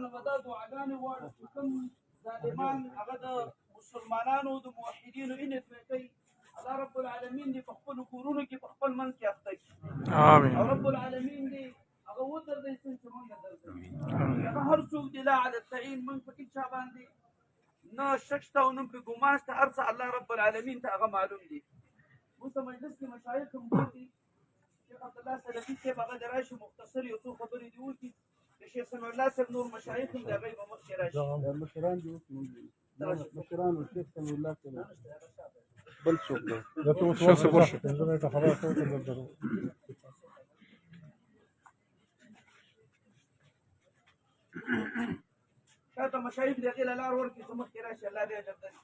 نه به دا دعاګانې غواړو چې کوم ظالمان هغه د مسلمانانو د موحدینو انت کوي الله رب العالمین دې په خپلو کورونو کې په خپل منځ کې اخته کړي آمین او رب العالمین دې هغه ودرځوي څنګه چې موږ دردوي هغه هر څوک دې لا علی التعین موږ په هېچا باندې نه شک شته او نه پرې ګمان شته هر څه الله رب العالمین ته هغه معلوم دي اوس په مجلس کې مشایخ هم ډېر دي شیخ عبدالله سلفي صاحب هغه دې راشي مختصر یو څو خبرې دې وکړي د شیخ سمیع الله صاحب نور مشایخ هم د هغوی به مخکې راشي مشران دي اوس مشران او شیخ سمیع الله صاحب بل څوک دی شاته مشایخ د هغې له لار ورکړي چې مخکې راشي الله دې اجر درکړي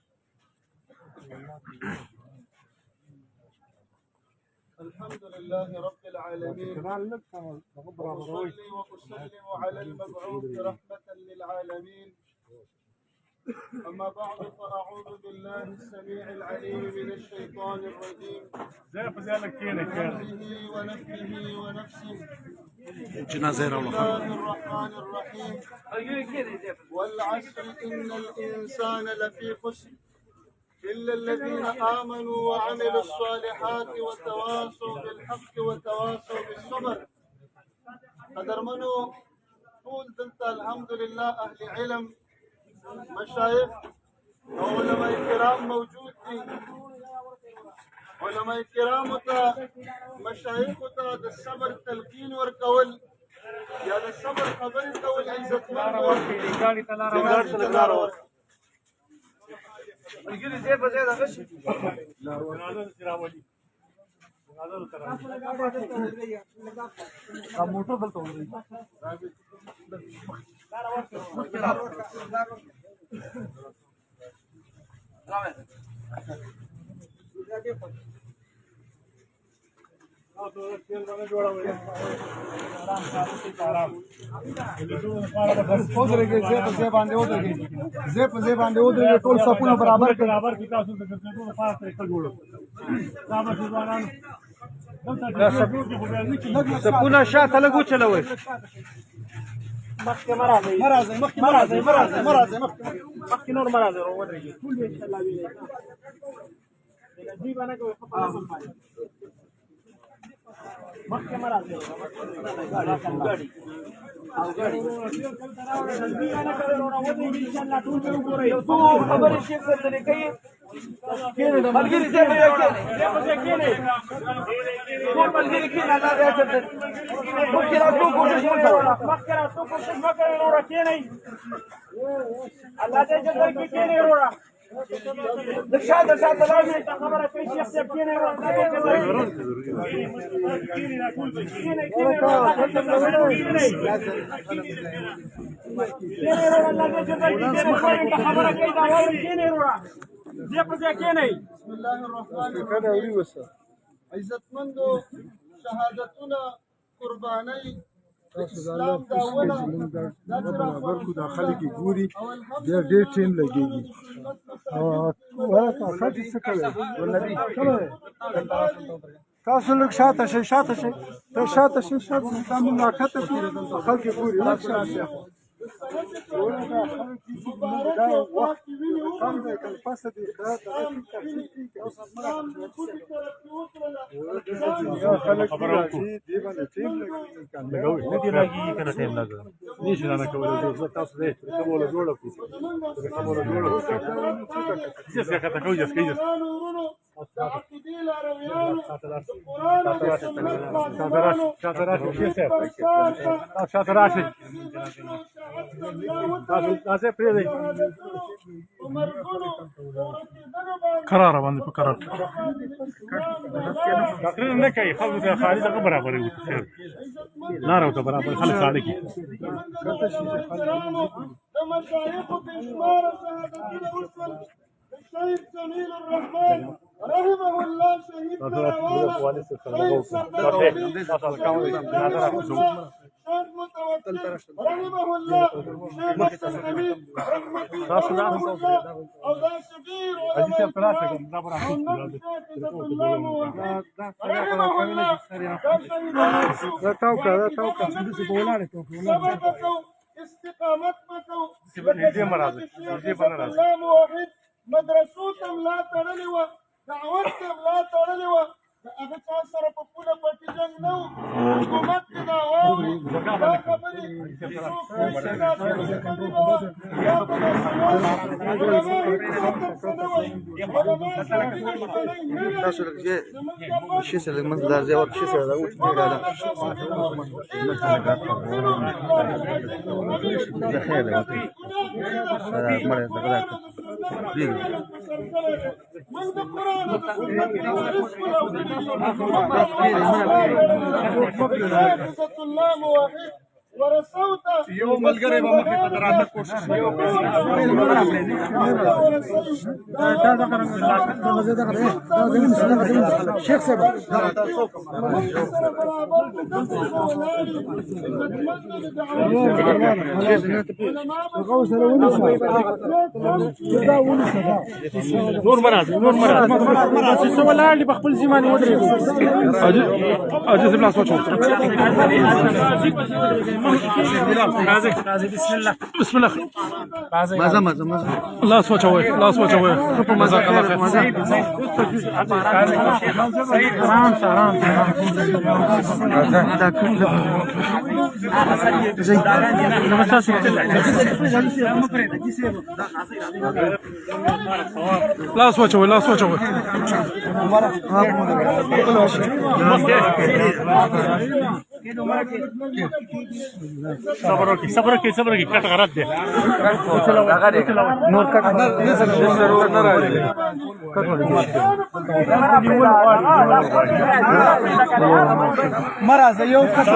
الحمد لله رب العالمين وأصلي وأسلم على المبعوث رحمة للعالمين أما بعد فأعوذ بالله السميع العليم من الشيطان الرجيم من همزه ونفخه ونفسه بسم الله الرحمن الرحيم والعصر إن الإنسان لفي خسر إلا الذين آمنوا وعملوا الصالحات وتواصوا بالحق وتواصوا بالصبر قدرمنو طول دلت الحمد لله أهل علم مشايخ علماء الكرام موجود دي علماء الكرام مشايخ الصبر تلقين وركول يا الصبر خبر كول عزت ملګري ځای په ځای دغه شي موټر دلته ودرېږي ټول صفونه برابر سپونه شاته لږ وچلوئ مخکې مه راځئ مخکې نور مه راځئ ودرېږئ ټول به انشاءالله وینئ دوی به نه کوئ ښه په نظم باندې مخکې مه راځئ یو څو خبرې شیخ صاحب ته لیکئ ملګري ځای په ځای کښېنئ ټول ملګري کښېنئ الله دې اجر درکړي مخکې راتلو کوشش مه کوئ مخکې راتلو کوشش مه کوئ وروره کښېنئ الله دې اجر درکړي کښېنئ وروره لږ شاته لاړ شئ خبره کوي شیخ صاحب کښېنئ وروره الله دې اجر درکړي بسم الله الرحمن الرحيم عزتمندو شهادتنا قرباني اسلام داونه برکو دا خلک ګوري ډېر ټیم لګيږي تاسو لږ شاته شئ شاته شئ سم ملاقات خلک ګوري قرار باندې په قرار ډاکټر نه کوي خلکو ته خالي دغه برابرې وي لاره ورته برابر خلک خاړه کړي الشهيد جميل الرحمن رحمه الله شهيد شيخ متوكل رحمه الله شيخ التلميذ رحمه الله او ذا شبير استقامت وکړو دې مراد الله موحد مدرسو ته ملا تړلې وه دعوت ته ملا تړلې وه د هغه چا سره په پوله پټي جنګ نه و حکومت دې دا واوري دا خبرې څوک کوي چې دا خبرې کړې وه یا به دا سوال علما هېڅ څه نه وایي علما سره مینه شتنۍ نه لري زموږ الله موحد ورسوت یو ملګری به مخې ته درانه کوشش شیخ صاحب نور مراد څه ولاړ دي په خپل ځمانه ودرېږي اجازه بلا سوچو بسم الله لا سوچوي مزاق الله خير لا سوچوي صبر وکړئ کټ غرض دی نور کټ نه راځي مرزه یو کټ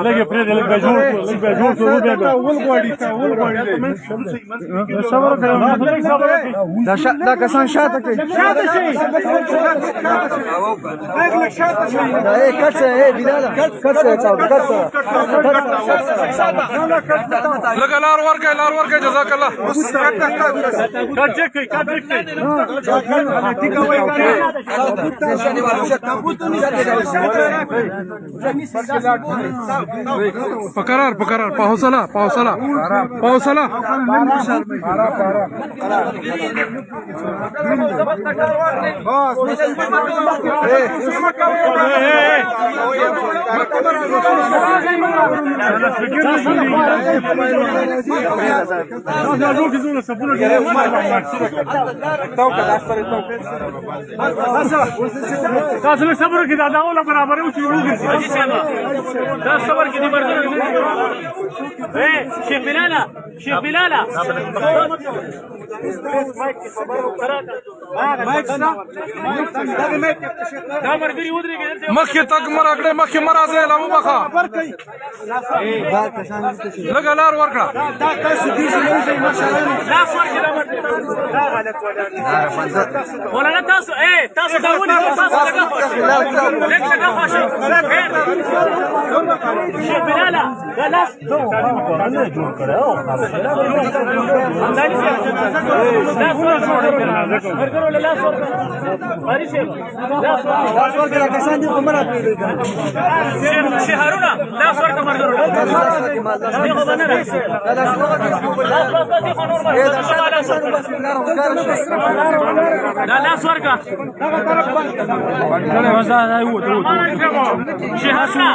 لګي پرې لګي جوړ دا کسان شاته کوي لګا لار ورکه جزاك الله کټ چک پکرار پاوسلا تاسو صبر کې دا اوله برابر او چې دا صبر کې دي برابر شیخ بلالا مخکې تک مرکړه مخکې مرازه لا مخه لګا لار ورکړه ولا تاسو تاسو داوني شیخ بلالا لاس جوړ کړو شهرونه لا فرق مرګرو لا فرق شهرنا